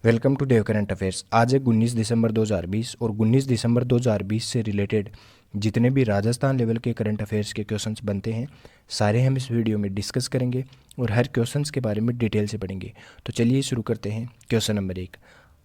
Welcome to Dev current affairs. आज है 19 दिसंबर 2020 और 19 दिसंबर 2020 से रिलेटेड जितने भी राजस्थान लेवल के करंट अफेयर्स के क्वेश्चंस बनते हैं सारे हम इस वीडियो में डिस्कस करेंगे और हर क्वेश्चंस के बारे में डिटेल से पढ़ेंगे। तो चलिए शुरू करते हैं। क्वेश्चन नंबर 1,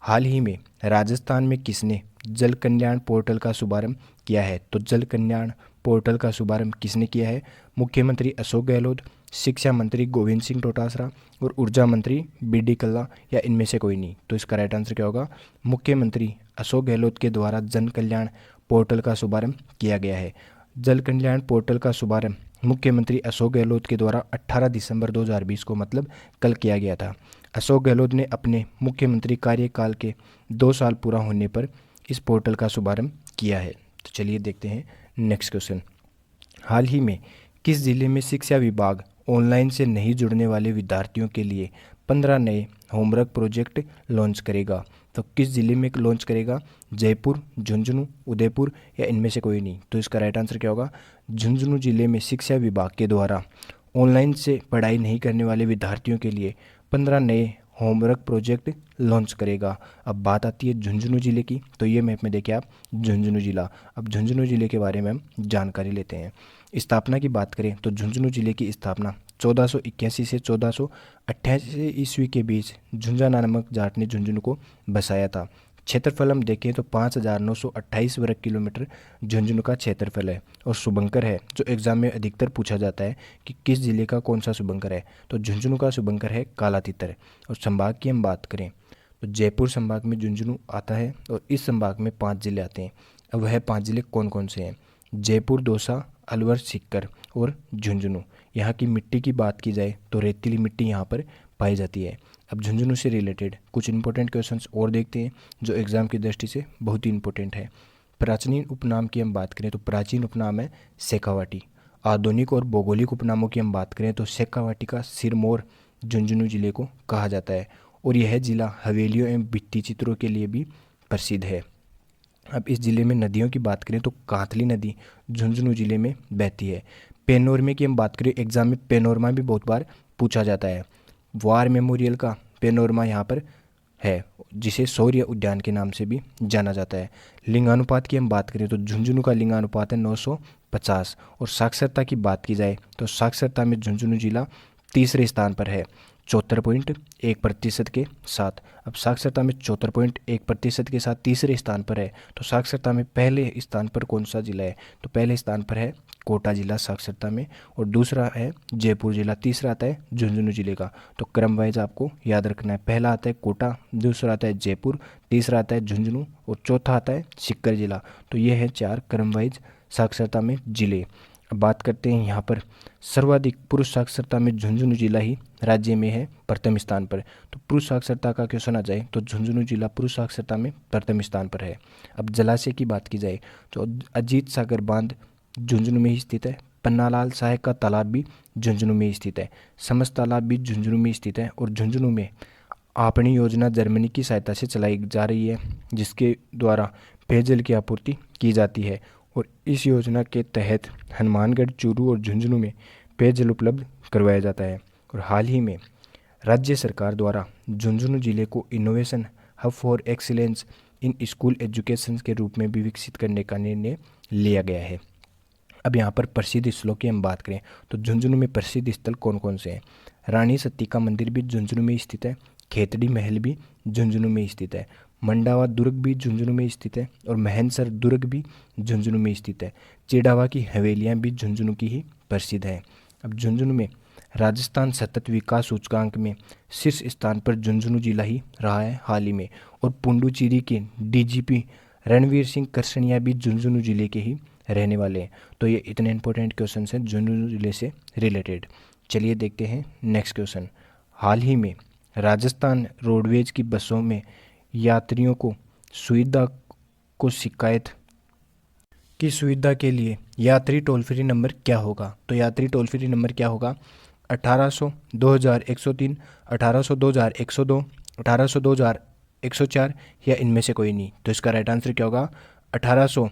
हाल ही में राजस्थान में किसने जल कल्याण पोर्टल का शुभारंभ किया है? तो जल कल्याण पोर्टल का शुभारंभ किसने किया है? मुख्यमंत्री अशोक गहलोत, शिक्षा मंत्री गोविंद सिंह डोटासरा और ऊर्जा मंत्री बी.डी. कल्ला, या इनमें से कोई नहीं? तो इसका राइट आंसर क्या होगा? मुख्यमंत्री अशोक गहलोत के द्वारा जन कल्याण पोर्टल का शुभारंभ किया गया है। जल कल्याण पोर्टल का शुभारंभ मुख्यमंत्री अशोक गहलोत के द्वारा 18 दिसंबर 2020 को मतलब कल किया गया था। अशोक गहलोत ने अपने मुख्यमंत्री कार्यकाल के 2 साल पूरा होने पर इस पोर्टल का शुभारंभ किया है। तो चलिए देखते हैं नेक्स्ट क्वेश्चन। हाल ही में किस जिले में शिक्षा विभाग ऑनलाइन से नहीं जुड़ने वाले विद्यार्थियों के लिए 15 नए होमवर्क प्रोजेक्ट लॉन्च करेगा? तो किस जिले में लॉन्च करेगा? जयपुर, झुंझुनू, उदयपुर, या इनमें से कोई नहीं? तो इसका राइट आंसर क्या होगा? झुंझुनू जिले में शिक्षा विभाग के द्वारा ऑनलाइन से पढ़ाई नहीं करने वाले विद्यार्थियों के लिए 15 नए होमवर्क प्रोजेक्ट लॉन्च करेगा। अब बात आती है झुंझुनू जिले की, तो ये मैप में देखिए आप झुंझुनू जिला। अब झुंझुनू जिले के बारे में हम जानकारी लेते हैं। स्थापना की बात करें तो झुंझुनू जिले की स्थापना 1481 से 1488 ईस्वी के बीच झुंझा नामक जाट ने झुंझुनू को बसाया था। क्षेत्रफल हम देखें तो 5928 वर्ग किलोमीटर झुंझुनू का क्षेत्रफल है। और शुभंकर है जो एग्जाम में अधिकतर पूछा जाता है कि किस जिले का कौन सा शुभंकर है, तो झुंझुनू का शुभंकर है कालातीतर। और संभाग की हम बात करें तो जयपुर संभाग में झुंझुनू आता है और इस संभाग में 5 जिले आते हैं। अब वह 5 जिले कौन कौन से हैं? जयपुर, दौसा, अलवर, सीकर और झुंझुनू। यहाँ की मिट्टी की बात की जाए तो रेतीली मिट्टी यहाँ पर पाई जाती है। अब झुंझुनू से रिलेटेड कुछ इंपॉर्टेंट क्वेश्चंस और देखते हैं जो एग्जाम की दृष्टि से बहुत ही इंपॉर्टेंट है। प्राचीन उपनाम की हम बात करें तो प्राचीन उपनाम है शेखावाटी। आधुनिक और भौगोलिक उपनामों की हम बात करें तो शेखावाटी का सिरमौर झुंझुनू जिले को कहा जाता है और यह जिला हवेलियों एवं भित्ति चित्रों के लिए भी प्रसिद्ध है। अब इस जिले में नदियों की बात करें तो कांतली नदी झुंझुनू जिले में बहती है। पेनोरमा की हम बात करें, एग्जाम में पेनोरमा भी बहुत बार पूछा जाता है। वार मेमोरियल का पेनोरमा यहाँ पर है जिसे शौर्य उद्यान के नाम से भी जाना जाता है। लिंगानुपात की हम बात करें तो झुंझुनू का लिंगानुपात है 950। और साक्षरता की बात की जाए तो साक्षरता में झुंझुनू जिला तीसरे स्थान पर है 74.1% के साथ। अब साक्षरता में 74.1% के साथ तीसरे स्थान पर है तो साक्षरता में पहले स्थान पर कौन सा जिला है? तो पहले स्थान पर है कोटा जिला साक्षरता में, और दूसरा है जयपुर जिला, तीसरा आता है झुंझुनू जिले का। तो क्रम वाइज आपको याद रखना है, पहला आता है कोटा, दूसरा आता है जयपुर, तीसरा आता है झुंझुनू और चौथा आता है सीकर जिला। तो ये है 4 क्रम वाइज साक्षरता में जिले। अब बात करते हैं यहाँ पर सर्वाधिक पुरुष साक्षरता में झुंझुनू जिला ही राज्य में है प्रथम स्थान पर। तो पुरुष साक्षरता का क्वेश्चन आ जाए तो झुंझुनू जिला पुरुष साक्षरता में प्रथम स्थान पर है। अब जलाशय की बात की जाए तो अजीत सागर बांध झुंझुनू में ही स्थित है। पन्नालाल साहेब का तालाब भी झुंझुनू में स्थित है। समस्त तालाब भी झुंझुनू में स्थित है। और झुंझुनू में आपनी योजना जर्मनी की सहायता से चलाई जा रही है जिसके द्वारा पेयजल की आपूर्ति की जाती है। और इस योजना के तहत हनुमानगढ़, चूरू और झुंझुनू में पेयजल उपलब्ध करवाया जाता है। और हाल ही में राज्य सरकार द्वारा झुंझुनू जिले को innovation hub for excellence in school education के रूप में भी विकसित करने का निर्णय लिया गया है। अब यहाँ पर प्रसिद्ध स्थलों की हम बात करें तो झुंझुनू में प्रसिद्ध स्थल कौन कौन से हैं? रानी सती का मंदिर भी झुंझुनू में स्थित है। खेतड़ी महल भी झुंझुनू में स्थित है। मंडावा दुर्ग भी झुंझुनू में स्थित है। और महेंद्रसर दुर्ग भी झुंझुनू में स्थित है। चिड़ावा की हवेलियाँ भी झुंझुनू की ही प्रसिद्ध हैं। अब झुंझुनू में राजस्थान सतत विकास सूचकांक में शीर्ष स्थान पर झुंझुनू जिला ही रहा है हाल ही में। और पुंडुचेरी के डीजीपी रणवीर सिंह करसनिया भी झुंझुनू जिले के ही रहने वाले हैं। तो ये इतने इंपॉर्टेंट क्वेश्चन हैं झुंझुनू जिले से रिलेटेड। चलिए देखते हैं नेक्स्ट क्वेश्चन। हाल ही में राजस्थान रोडवेज की बसों में यात्रियों को शिकायत की सुविधा के लिए यात्री टोल फ्री नंबर क्या होगा? तो यात्री टोल फ्री नंबर क्या होगा? 1800 2103, 1800 2102, 1800 2104, या इनमें से कोई नहीं? तो इसका राइट आंसर क्या होगा? 1800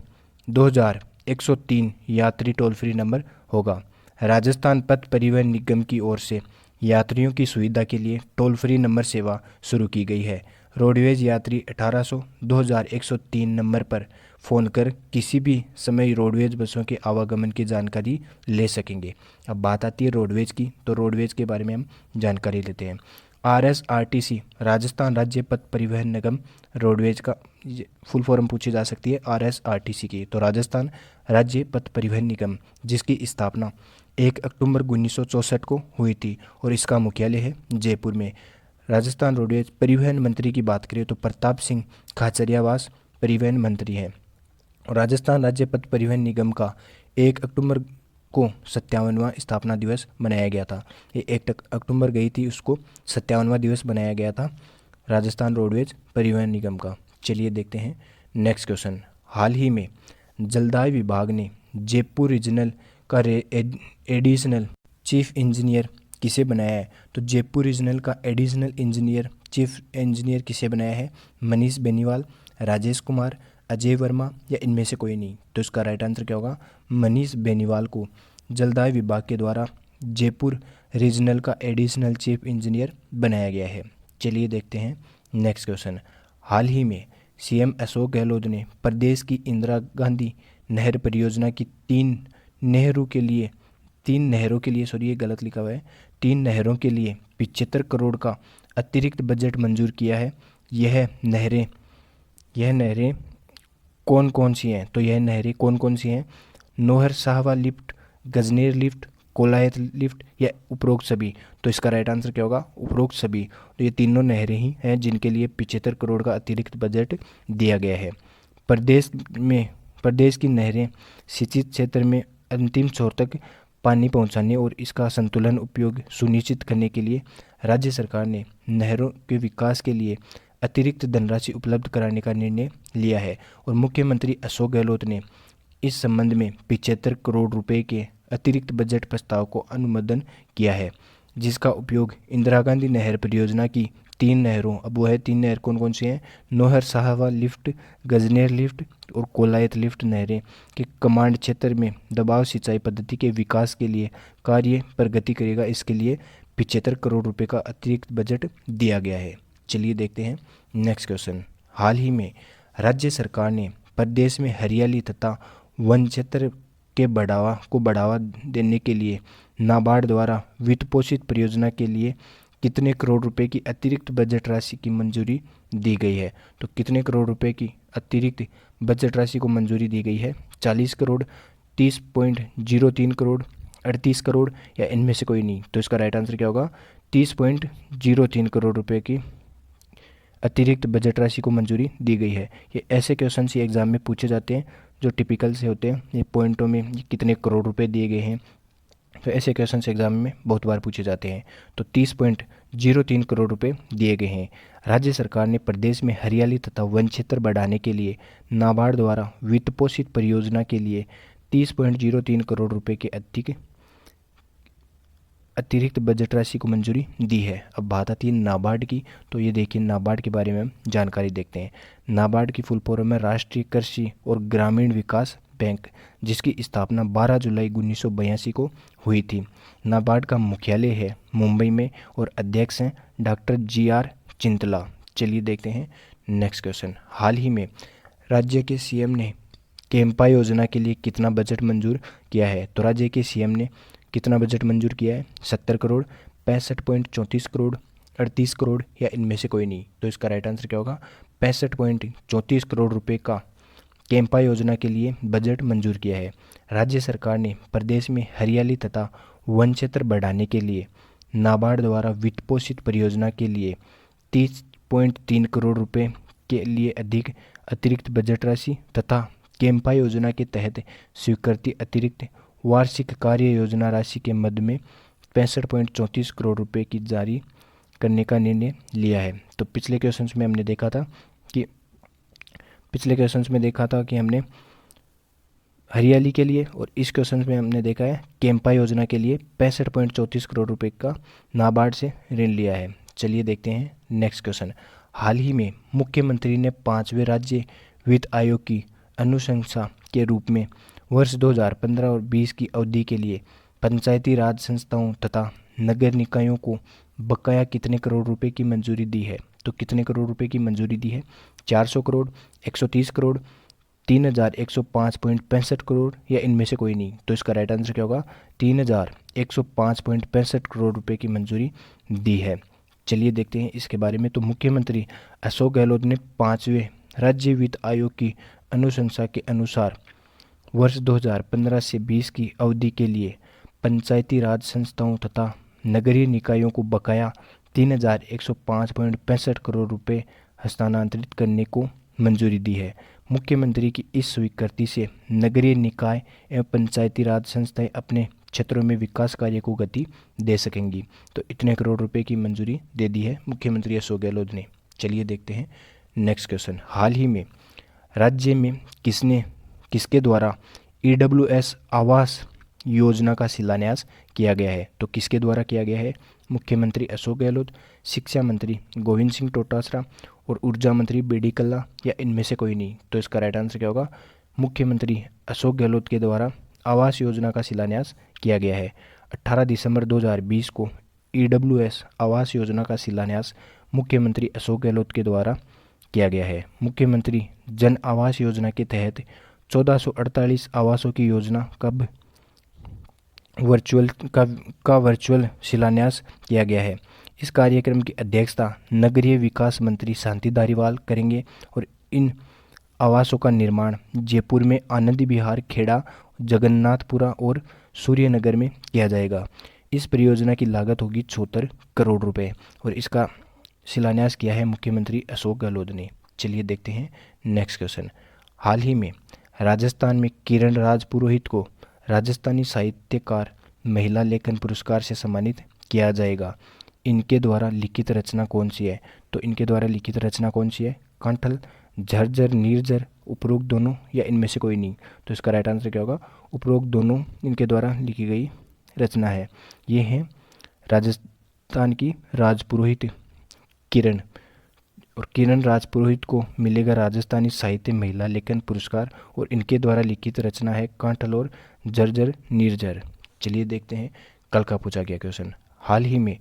2103 यात्री टोल फ्री नंबर होगा। राजस्थान पथ परिवहन निगम की ओर से यात्रियों की सुविधा के लिए टोल फ्री नंबर सेवा शुरू की गई है। रोडवेज यात्री 1800 2103 नंबर पर फ़ोन कर किसी भी समय रोडवेज बसों के आवागमन की जानकारी ले सकेंगे। अब बात आती है रोडवेज की, तो रोडवेज के बारे में हम जानकारी लेते हैं। RSRTC राजस्थान राज्य पथ परिवहन निगम रोडवेज का फुल फॉर्म पूछी जा सकती है RSRTC की, तो राजस्थान राज्य पथ परिवहन निगम, जिसकी स्थापना 1 अक्टूबर 1964 को हुई थी और इसका मुख्यालय है जयपुर में। राजस्थान रोडवेज परिवहन मंत्री की बात करें तो प्रताप सिंह खाचरियावास परिवहन मंत्री हैं। और राजस्थान राज्य पथ परिवहन निगम का 1 अक्टूबर को 57वां स्थापना दिवस मनाया गया था। ये 1 अक्टूबर गई थी, उसको 57वां दिवस बनाया गया था राजस्थान रोडवेज परिवहन निगम का। चलिए देखते हैं नेक्स्ट क्वेश्चन। हाल ही में जलदाय विभाग ने जयपुर रीजनल का एडिशनल चीफ इंजीनियर किसे बनाया है? तो जयपुर रीजनल का एडिशनल इंजीनियर चीफ इंजीनियर किसे बनाया है? मनीष बेनीवाल, राजेश कुमार, अजय वर्मा या इनमें से कोई नहीं? तो इसका राइट आंसर क्या होगा? मनीष बेनीवाल को जलदाय विभाग के द्वारा जयपुर रीजनल का एडिशनल चीफ इंजीनियर बनाया गया है। चलिए देखते हैं नेक्स्ट क्वेश्चन। हाल ही में सीएम अशोक गहलोत ने प्रदेश की इंदिरा गांधी नहर परियोजना की तीन नहरों के लिए 75 करोड़ का अतिरिक्त बजट मंजूर किया है। यह नहरें कौन कौन सी हैं? तो यह नहरें कौन कौन सी हैं? Nohar Sahwa lift, Gajner lift, Kolayat lift या उपरोक्त सभी? तो इसका राइट आंसर क्या होगा? उपरोक्त सभी। तो ये तीनों नहरें ही हैं जिनके लिए 75 करोड़ का अतिरिक्त बजट दिया गया है। प्रदेश की नहरें सिंचित क्षेत्र में अंतिम छोर तक पानी पहुंचाने और इसका संतुलन उपयोग सुनिश्चित करने के लिए राज्य सरकार ने नहरों के विकास के लिए अतिरिक्त धनराशि उपलब्ध कराने का निर्णय लिया है और मुख्यमंत्री अशोक गहलोत ने इस संबंध में 75 करोड़ रुपए के अतिरिक्त बजट प्रस्ताव को अनुमोदन किया है, जिसका उपयोग इंदिरा गांधी नहर परियोजना की 3 नहरों, अब वो है 3 नहर कौन कौन सी हैं? नोहर साहवा लिफ्ट, गजनेर लिफ्ट और कोलायत लिफ्ट नहरें के कमांड क्षेत्र में दबाव सिंचाई पद्धति के विकास के लिए कार्य प्रगति करेगा। इसके लिए 75 करोड़ रुपए का अतिरिक्त बजट दिया गया है। चलिए देखते हैं नेक्स्ट क्वेश्चन। हाल ही में राज्य सरकार ने प्रदेश में हरियाली तथा वन क्षेत्र के बढ़ावा देने के लिए नाबार्ड द्वारा वित्त पोषित परियोजना के लिए कितने करोड़ रुपए की अतिरिक्त बजट राशि की मंजूरी दी गई है? तो कितने करोड़ रुपए की अतिरिक्त बजट राशि को मंजूरी दी गई है? 40 करोड़, 30.03 करोड़, 38 करोड़ या इनमें से कोई नहीं? तो इसका राइट आंसर क्या होगा? 30.03 करोड़ रुपए की अतिरिक्त बजट राशि को मंजूरी दी गई है। ये ऐसे क्वेश्चन ही एग्जाम में पूछे जाते हैं जो टिपिकल से होते हैं। ये पॉइंटों में ये कितने करोड़ रुपए दिए गए हैं, तो ऐसे क्वेश्चन एग्जाम में बहुत बार पूछे जाते हैं। तो 30.03 करोड़ रुपए दिए गए हैं। राज्य सरकार ने प्रदेश में हरियाली तथा वन क्षेत्र बढ़ाने के लिए नाबार्ड द्वारा वित्त पोषित परियोजना के लिए 30.03 करोड़ रुपए के अतिरिक्त बजट राशि को मंजूरी दी है। अब बात आती है नाबार्ड की, तो ये देखिए नाबार्ड के बारे में हम जानकारी देखते हैं। नाबार्ड की फुल फॉर्म है राष्ट्रीय कृषि और ग्रामीण विकास बैंक, जिसकी स्थापना 12 जुलाई 1982 को हुई थी। नाबार्ड का मुख्यालय है मुंबई में और अध्यक्ष हैं डॉक्टर GR चिंतला। चलिए देखते हैं नेक्स्ट क्वेश्चन। हाल ही में राज्य के सीएम ने कैंपा योजना के लिए कितना बजट मंजूर किया है? तो राज्य के सीएम ने कितना बजट मंजूर किया है? 70 करोड़, 65.34 करोड़, 38 करोड़ या इनमें से कोई नहीं? तो इसका राइट आंसर क्या होगा? 65.34 करोड़ रुपए का कैंपा योजना के लिए बजट मंजूर किया है। राज्य सरकार ने प्रदेश में हरियाली तथा वन क्षेत्र बढ़ाने के लिए नाबार्ड द्वारा वित्त पोषित परियोजना के लिए 30.3 करोड़ रुपए के लिए अतिरिक्त बजट राशि तथा कैंपा योजना के तहत स्वीकृति अतिरिक्त वार्षिक कार्य योजना राशि के मद में 65.34 करोड़ रुपए की जारी करने का निर्णय लिया है। तो पिछले क्वेश्चंस में देखा था कि हमने हरियाली के लिए, और इस क्वेश्चन में हमने देखा है कैंपा योजना के लिए 65.34 करोड़ रुपए का नाबार्ड से ऋण लिया है। चलिए देखते हैं नेक्स्ट क्वेश्चन। हाल ही में मुख्यमंत्री ने 5वें राज्य वित्त आयोग की अनुशंसा के रूप में वर्ष 2015 और 20 की अवधि के लिए पंचायती राज संस्थाओं तथा नगर निकायों को बकाया कितने करोड़ रुपए की मंजूरी दी है? तो कितने करोड़ रुपए की मंजूरी दी है? 400 करोड़, 130 करोड़, 3105.65 करोड़ या इनमें से कोई नहीं। तो इसका राइट आंसर क्या होगा? 3105.65 करोड़ रुपए की मंजूरी दी है। चलिए देखते हैं इसके बारे में। तो मुख्यमंत्री अशोक गहलोत ने 5वें राज्य वित्त आयोग की अनुशंसा के अनुसार वर्ष 2015 से 20 की अवधि के लिए पंचायती राज संस्थाओं तथा नगरीय निकायों को बकाया 3105.65 करोड़ रुपए हस्तांतरित करने को मंजूरी दी है। मुख्यमंत्री की इस स्वीकृति से नगरीय निकाय एवं पंचायती राज संस्थाएं अपने क्षेत्रों में विकास कार्य को गति दे सकेंगी। तो इतने करोड़ रुपए की मंजूरी दे दी है मुख्यमंत्री अशोक गहलोत ने। चलिए देखते हैं नेक्स्ट क्वेश्चन। हाल ही में राज्य में किसके द्वारा EWS आवास योजना का शिलान्यास किया गया है? तो किसके द्वारा किया गया है? मुख्यमंत्री अशोक गहलोत, शिक्षा मंत्री गोविंद सिंह डोटासरा और ऊर्जा मंत्री BD कल्ला या इनमें से कोई नहीं। तो इसका राइट आंसर क्या होगा? मुख्यमंत्री अशोक गहलोत के द्वारा आवास योजना का शिलान्यास किया गया है। 18 दिसंबर 2020 को EWS आवास योजना का शिलान्यास मुख्यमंत्री अशोक गहलोत के द्वारा किया गया है। मुख्यमंत्री जन आवास योजना के तहत 1448 आवासों की योजना कब वर्चुअल शिलान्यास किया गया है। इस कार्यक्रम की अध्यक्षता नगरीय विकास मंत्री शांति धारीवाल करेंगे और इन आवासों का निर्माण जयपुर में आनंद विहार, खेड़ा, जगन्नाथपुरा और सूर्यनगर में किया जाएगा। इस परियोजना की लागत होगी 74 करोड़ रुपए और इसका शिलान्यास किया है मुख्यमंत्री अशोक गहलोत ने। चलिए देखते हैं नेक्स्ट क्वेश्चन। हाल ही में राजस्थान में किरण राज पुरोहित को राजस्थानी साहित्यकार महिला लेखन पुरस्कार से सम्मानित किया जाएगा। इनके द्वारा लिखित रचना कौन सी है? तो इनके द्वारा लिखित रचना कौन सी है? कंठल, झरझर, निर्झर, उपरोक्त दोनों या इनमें से कोई नहीं। तो इसका राइट आंसर क्या होगा? उपरोक्त दोनों इनके द्वारा लिखी गई रचना है। ये है राजस्थान की राजपुरोहित किरण, और किरण राजपुरोहित को मिलेगा राजस्थानी साहित्य महिला लेखन पुरस्कार और इनके द्वारा लिखित रचना है कांठल और झरझर, निर्झर। चलिए देखते हैं कल का पूछा गया क्वेश्चन। हाल ही में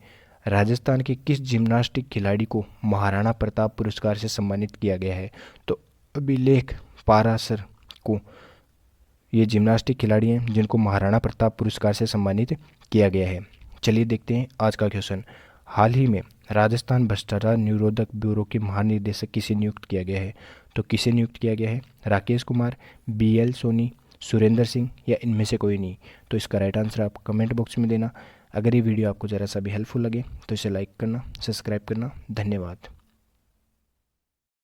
राजस्थान के किस जिम्नास्टिक खिलाड़ी को महाराणा प्रताप पुरस्कार से सम्मानित किया गया है? तो अभिलेख पाराशर को ये जिम्नास्टिक खिलाड़ी हैं जिनको महाराणा प्रताप पुरस्कार से सम्मानित किया गया है। चलिए देखते हैं आज का क्वेश्चन। हाल ही में राजस्थान भ्रष्टाचार निरोधक ब्यूरो के महानिदेशक किसे नियुक्त किया गया है? तो किसे नियुक्त किया गया है? राकेश कुमार, BL सोनी, सुरेंद्र सिंह या इनमें से कोई नहीं। तो इसका राइट आंसर आप कमेंट बॉक्स में देना। अगर ये वीडियो आपको ज़रा सा भी हेल्पफुल लगे तो इसे लाइक करना, सब्सक्राइब करना। धन्यवाद।